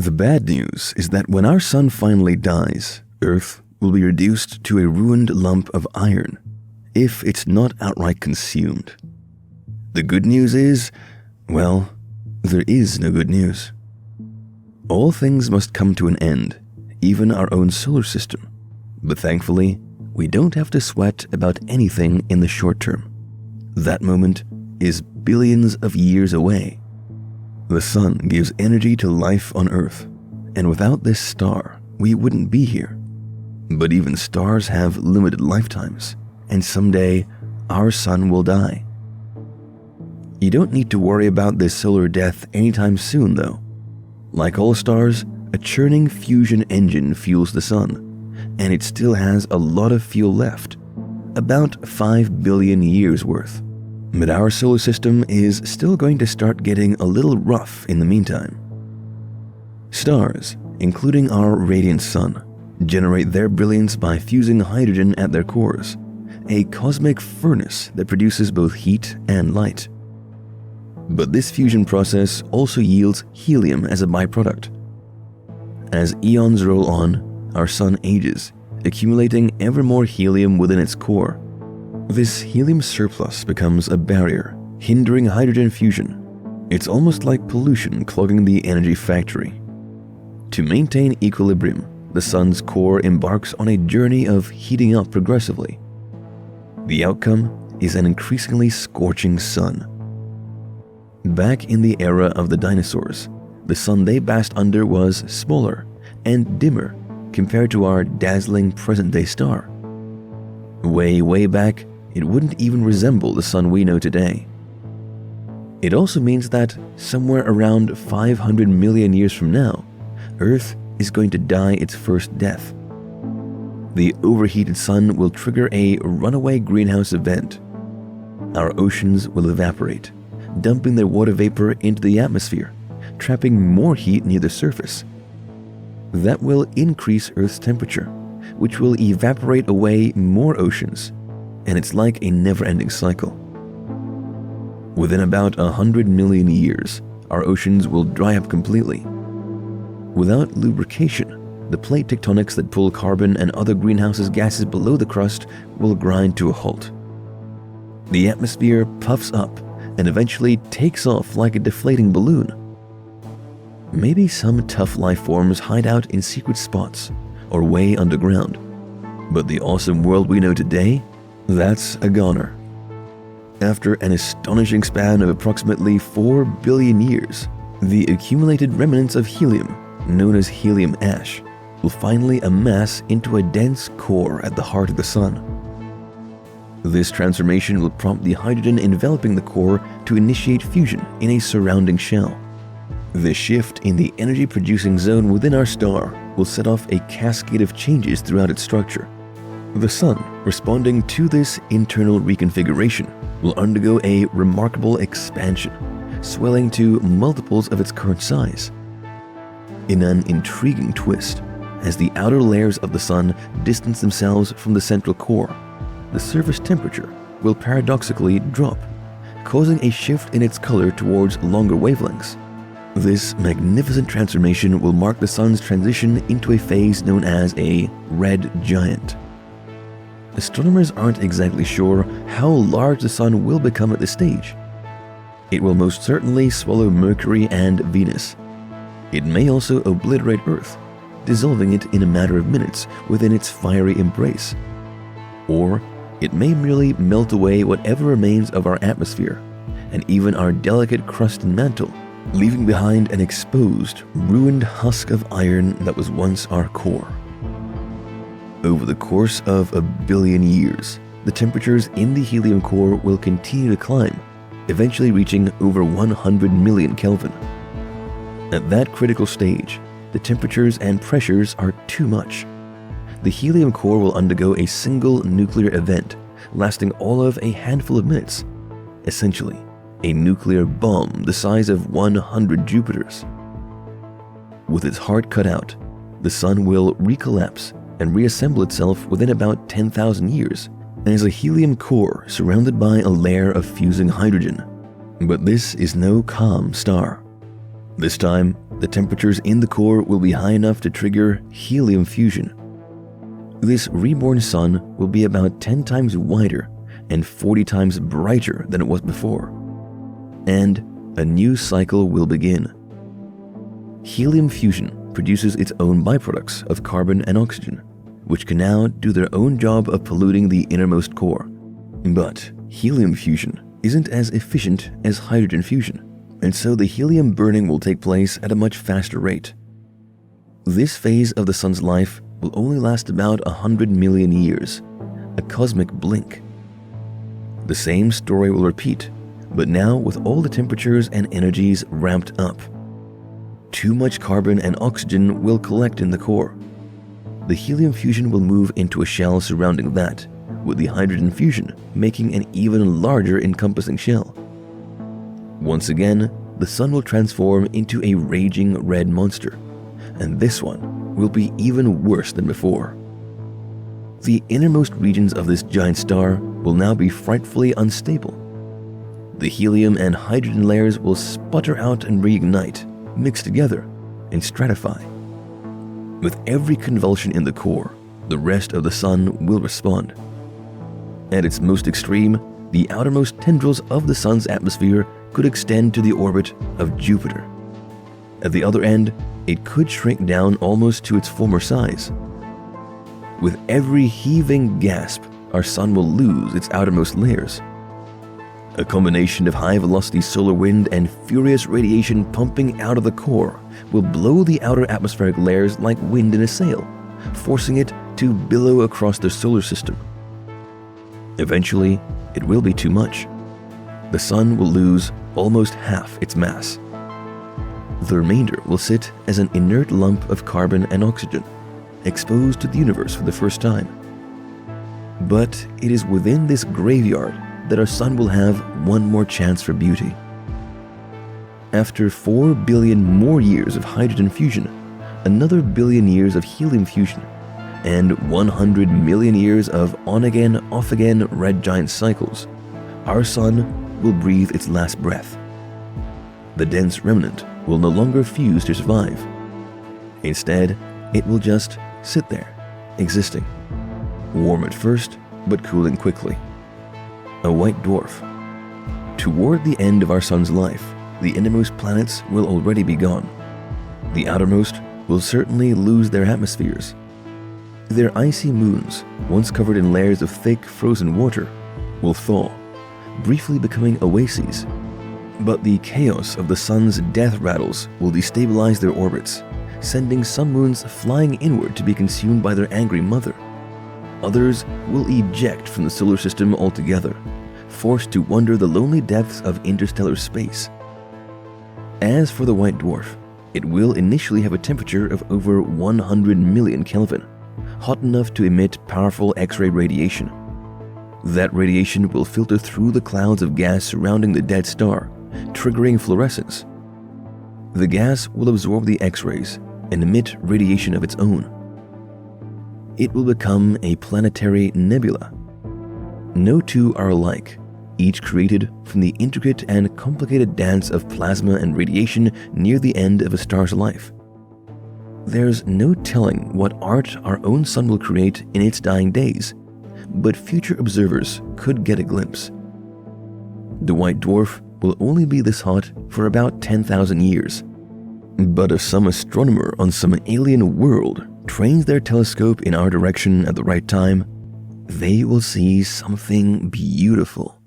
The bad news is that when our sun finally dies, Earth will be reduced to a ruined lump of iron, if it's not outright consumed. The good news is, well, there is no good news. All things must come to an end, even our own solar system. But thankfully, we don't have to sweat about anything in the short term. That moment is billions of years away. The sun gives energy to life on Earth, and without this star, we wouldn't be here. But even stars have limited lifetimes, and someday our sun will die. You don't need to worry about this solar death anytime soon, though. Like all stars, a churning fusion engine fuels the sun, and it still has a lot of fuel left, about 5 billion years worth. But our solar system is still going to start getting a little rough in the meantime. Stars, including our radiant sun, generate their brilliance by fusing hydrogen at their cores, a cosmic furnace that produces both heat and light. But this fusion process also yields helium as a byproduct. As eons roll on, our sun ages, accumulating ever more helium within its core. This helium surplus becomes a barrier, hindering hydrogen fusion. It's almost like pollution clogging the energy factory. To maintain equilibrium, the sun's core embarks on a journey of heating up progressively. The outcome is an increasingly scorching sun. Back in the era of the dinosaurs, the sun they basked under was smaller and dimmer compared to our dazzling present-day star. Way back, it wouldn't even resemble the sun we know today. It also means that somewhere around 500 million years from now, Earth is going to die its first death. The overheated sun will trigger a runaway greenhouse event. Our oceans will evaporate, dumping their water vapor into the atmosphere, trapping more heat near the surface. That will increase Earth's temperature, which will evaporate away more oceans, and it's like a never-ending cycle. Within about 100 million years, our oceans will dry up completely. Without lubrication, the plate tectonics that pull carbon and other greenhouse gases below the crust will grind to a halt. The atmosphere puffs up and eventually takes off like a deflating balloon. Maybe some tough life forms hide out in secret spots or way underground, but the awesome world we know today, that's a goner. After an astonishing span of approximately 4 billion years, the accumulated remnants of helium, known as helium ash, will finally amass into a dense core at the heart of the sun. This transformation will prompt the hydrogen enveloping the core to initiate fusion in a surrounding shell. The shift in the energy-producing zone within our star will set off a cascade of changes throughout its structure. The sun, responding to this internal reconfiguration, will undergo a remarkable expansion, swelling to multiples of its current size. In an intriguing twist, as the outer layers of the sun distance themselves from the central core, the surface temperature will paradoxically drop, causing a shift in its color towards longer wavelengths. This magnificent transformation will mark the sun's transition into a phase known as a red giant. Astronomers aren't exactly sure how large the sun will become at this stage. It will most certainly swallow Mercury and Venus. It may also obliterate Earth, dissolving it in a matter of minutes within its fiery embrace. Or it may merely melt away whatever remains of our atmosphere, and even our delicate crust and mantle, leaving behind an exposed, ruined husk of iron that was once our core. Over the course of 1 billion years, the temperatures in the helium core will continue to climb, eventually reaching over 100 million Kelvin. At that critical stage, the temperatures and pressures are too much. The helium core will undergo a single nuclear event, lasting all of a handful of minutes. Essentially, a nuclear bomb the size of 100 Jupiters. With its heart cut out, the sun will recollapse and reassemble itself within about 10,000 years as a helium core surrounded by a layer of fusing hydrogen. But this is no calm star. This time, the temperatures in the core will be high enough to trigger helium fusion. This reborn sun will be about 10 times wider and 40 times brighter than it was before. And a new cycle will begin. Helium fusion produces its own byproducts of carbon and oxygen, which can now do their own job of polluting the innermost core. But helium fusion isn't as efficient as hydrogen fusion, and so the helium burning will take place at a much faster rate. This phase of the sun's life will only last about 100 million years, a cosmic blink. The same story will repeat, but now with all the temperatures and energies ramped up. Too much carbon and oxygen will collect in the core. The helium fusion will move into a shell surrounding that, with the hydrogen fusion making an even larger encompassing shell. Once again, the sun will transform into a raging red monster, and this one will be even worse than before. The innermost regions of this giant star will now be frightfully unstable. The helium and hydrogen layers will sputter out and reignite, mix together, and stratify. With every convulsion in the core, the rest of the sun will respond. At its most extreme, the outermost tendrils of the sun's atmosphere could extend to the orbit of Jupiter. At the other end, it could shrink down almost to its former size. With every heaving gasp, our sun will lose its outermost layers. A combination of high-velocity solar wind and furious radiation pumping out of the core will blow the outer atmospheric layers like wind in a sail, forcing it to billow across the solar system. Eventually, it will be too much. The sun will lose almost half its mass. The remainder will sit as an inert lump of carbon and oxygen, exposed to the universe for the first time. But it is within this graveyard that our sun will have one more chance for beauty. After 4 billion more years of hydrogen fusion, another billion years of helium fusion, and 100 million years of on-again, off-again red giant cycles, our sun will breathe its last breath. The dense remnant will no longer fuse to survive. Instead, it will just sit there, existing. Warm at first, but cooling quickly. A white dwarf. Toward the end of our sun's life, the innermost planets will already be gone. The outermost will certainly lose their atmospheres. Their icy moons, once covered in layers of thick, frozen water, will thaw, briefly becoming oases. But the chaos of the sun's death rattles will destabilize their orbits, sending some moons flying inward to be consumed by their angry mother. Others will eject from the solar system altogether, forced to wander the lonely depths of interstellar space. As for the white dwarf, it will initially have a temperature of over 100 million Kelvin, hot enough to emit powerful X-ray radiation. That radiation will filter through the clouds of gas surrounding the dead star, triggering fluorescence. The gas will absorb the X-rays and emit radiation of its own. It will become a planetary nebula. No two are alike, each created from the intricate and complicated dance of plasma and radiation near the end of a star's life. There's no telling what art our own sun will create in its dying days, but future observers could get a glimpse. The white dwarf will only be this hot for about 10,000 years. But if some astronomer on some alien world trains their telescope in our direction at the right time, they will see something beautiful.